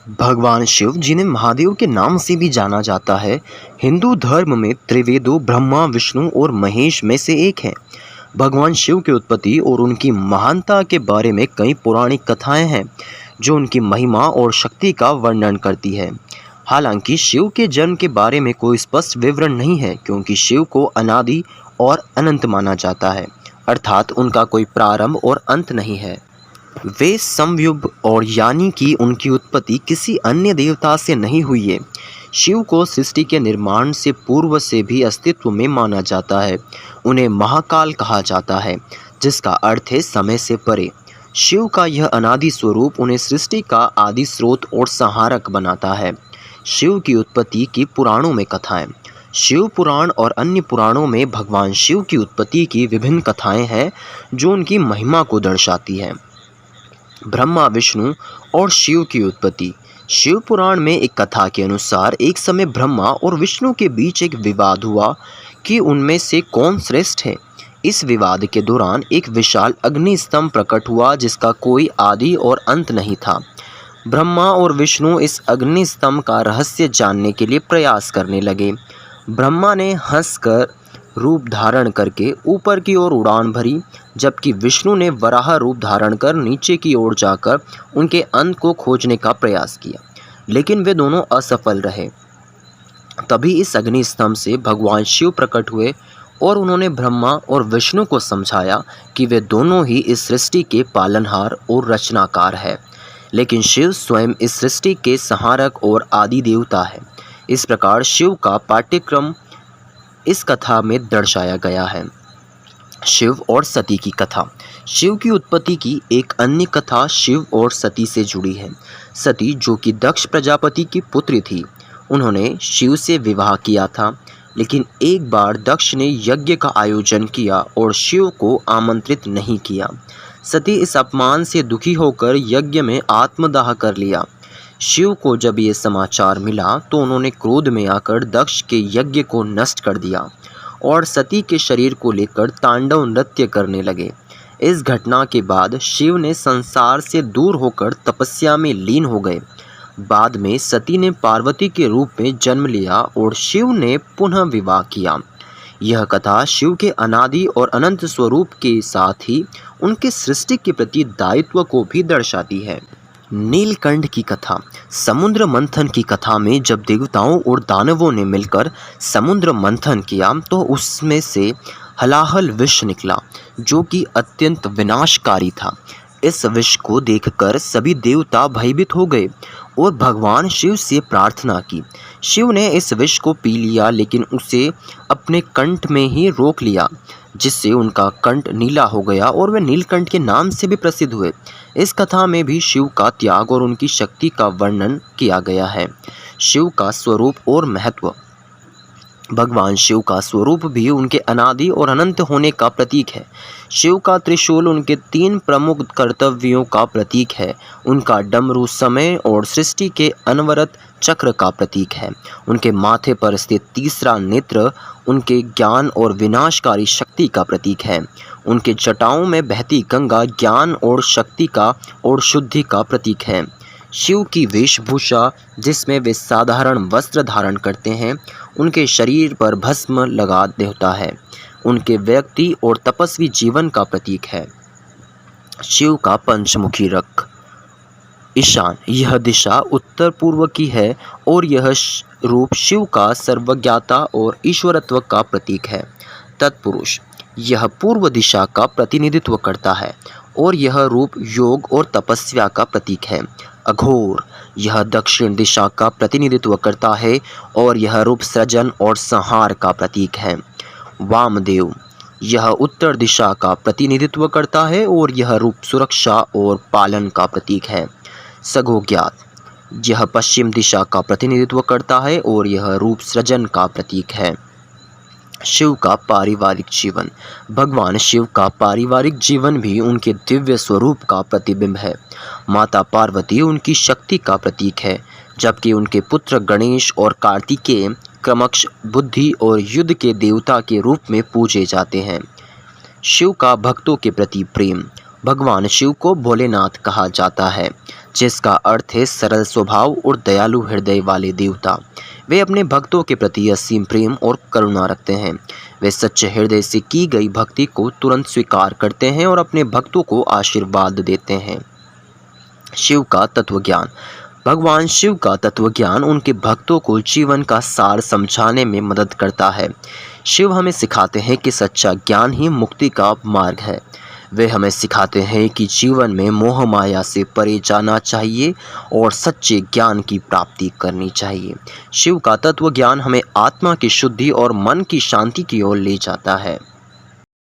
भगवान शिव, जिन्हें महादेव के नाम से भी जाना जाता है, हिंदू धर्म में त्रिवेदों ब्रह्मा, विष्णु और महेश में से एक हैं। भगवान शिव की उत्पत्ति और उनकी महानता के बारे में कई पौराणिक कथाएं हैं जो उनकी महिमा और शक्ति का वर्णन करती है। हालांकि शिव के जन्म के बारे में कोई स्पष्ट विवरण नहीं है, क्योंकि शिव को अनादि और अनंत माना जाता है, अर्थात उनका कोई प्रारंभ और अंत नहीं है। वे समयुग और यानी कि उनकी उत्पत्ति किसी अन्य देवता से नहीं हुई है। शिव को सृष्टि के निर्माण से पूर्व से भी अस्तित्व में माना जाता है। उन्हें महाकाल कहा जाता है, जिसका अर्थ है समय से परे। शिव का यह अनादि स्वरूप उन्हें सृष्टि का आदि स्रोत और संहारक बनाता है। शिव की उत्पत्ति की पुराणों में कथाएं। शिव पुराण और अन्य पुराणों में भगवान शिव की उत्पत्ति की विभिन्न कथाएं हैं जो उनकी महिमा को दर्शाती हैं। ब्रह्मा, विष्णु और शिव की उत्पत्ति। शिव पुराण में एक कथा के अनुसार एक समय ब्रह्मा और विष्णु के बीच एक विवाद हुआ कि उनमें से कौन श्रेष्ठ है। इस विवाद के दौरान एक विशाल अग्नि स्तंभ प्रकट हुआ जिसका कोई आदि और अंत नहीं था। ब्रह्मा और विष्णु इस अग्नि स्तंभ का रहस्य जानने के लिए प्रयास करने लगे। ब्रह्मा ने हंसकर रूप धारण करके ऊपर की ओर उड़ान भरी, जबकि विष्णु ने वराह रूप धारण कर नीचे की ओर जाकर उनके अंत को खोजने का प्रयास किया, लेकिन वे दोनों असफल रहे। तभी इस अग्नि स्तंभ से भगवान शिव प्रकट हुए और उन्होंने ब्रह्मा और विष्णु को समझाया कि वे दोनों ही इस सृष्टि के पालनहार और रचनाकार है, लेकिन शिव स्वयं इस सृष्टि के संहारक और आदि देवता है। इस प्रकार शिव का पाठ्यक्रम इस कथा में दर्शाया गया है। शिव और सती की कथा। शिव की उत्पत्ति की एक अन्य कथा शिव और सती से जुड़ी है। सती, जो कि दक्ष प्रजापति की पुत्री थी, उन्होंने शिव से विवाह किया था, लेकिन एक बार दक्ष ने यज्ञ का आयोजन किया और शिव को आमंत्रित नहीं किया। सती इस अपमान से दुखी होकर यज्ञ में आत्मदाह कर लिया। शिव को जब ये समाचार मिला तो उन्होंने क्रोध में आकर दक्ष के यज्ञ को नष्ट कर दिया और सती के शरीर को लेकर तांडव नृत्य करने लगे। इस घटना के बाद शिव ने संसार से दूर होकर तपस्या में लीन हो गए। बाद में सती ने पार्वती के रूप में जन्म लिया और शिव ने पुनः विवाह किया। यह कथा शिव के अनादि और अनंत स्वरूप के साथ ही उनके सृष्टि के प्रति दायित्व को भी दर्शाती है। नीलकंठ की कथा। समुद्र मंथन की कथा में जब देवताओं और दानवों ने मिलकर समुद्र मंथन किया तो उसमें से हलाहल विष निकला, जो कि अत्यंत विनाशकारी था। इस विष को देखकर सभी देवता भयभीत हो गए और भगवान शिव से प्रार्थना की। शिव ने इस विष को पी लिया, लेकिन उसे अपने कंठ में ही रोक लिया, जिससे उनका कंठ नीला हो गया और वे नीलकंठ के नाम से भी प्रसिद्ध हुए। इस कथा में भी शिव का त्याग और उनकी शक्ति का वर्णन किया गया है। शिव का स्वरूप और महत्व। भगवान शिव का स्वरूप भी उनके अनादि और अनंत होने का प्रतीक है। शिव का त्रिशूल उनके 3 प्रमुख कर्तव्यों का प्रतीक है। उनका डमरू समय और सृष्टि के अनवरत चक्र का प्रतीक है। उनके माथे पर स्थित तीसरा नेत्र उनके ज्ञान और विनाशकारी शक्ति का प्रतीक है। उनके जटाओं में बहती गंगा ज्ञान और शक्ति का और शुद्धि का प्रतीक है। शिव की वेशभूषा, जिसमें वे साधारण वस्त्र धारण करते हैं, उनके शरीर पर भस्म लगा होता है, उनके व्यक्ति और तपस्वी जीवन का प्रतीक है। शिव का पंचमुखी रख। ईशान, यह दिशा उत्तर पूर्व की है और यह रूप शिव का सर्वज्ञता और ईश्वरत्व का प्रतीक है। तत्पुरुष, यह पूर्व दिशा का प्रतिनिधित्व करता है और यह रूप योग और तपस्या का प्रतीक है। अघोर, यह दक्षिण दिशा का प्रतिनिधित्व करता है और यह रूप सृजन और संहार का प्रतीक है। वामदेव, यह उत्तर दिशा का प्रतिनिधित्व करता है और यह रूप सुरक्षा और पालन का प्रतीक है। सगोज्ञात, यह पश्चिम दिशा का प्रतिनिधित्व करता है और यह रूप सृजन का प्रतीक है। शिव का पारिवारिक जीवन। भगवान शिव का पारिवारिक जीवन भी उनके दिव्य स्वरूप का प्रतिबिंब है। माता पार्वती उनकी शक्ति का प्रतीक है, जबकि उनके पुत्र गणेश और कार्तिकेय क्रमश बुद्धि और युद्ध के देवता के रूप में पूजे जाते हैं। शिव का भक्तों के प्रति प्रेम। भगवान शिव को भोलेनाथ कहा जाता है, जिसका अर्थ है सरल स्वभाव और दयालु हृदय वाले देवता। वे अपने भक्तों के प्रति असीम प्रेम और करुणा रखते हैं। वे सच्चे हृदय से की गई भक्ति को तुरंत स्वीकार करते हैं और अपने भक्तों को आशीर्वाद देते हैं। शिव का तत्व ज्ञान। भगवान शिव का तत्व ज्ञान उनके भक्तों को जीवन का सार समझाने में मदद करता है। शिव हमें सिखाते हैं कि सच्चा ज्ञान ही मुक्ति का मार्ग है। वे हमें सिखाते हैं कि जीवन में मोह माया से परे जाना चाहिए और सच्चे ज्ञान की प्राप्ति करनी चाहिए। शिव का तत्व ज्ञान हमें आत्मा की शुद्धि और मन की शांति की ओर ले जाता है।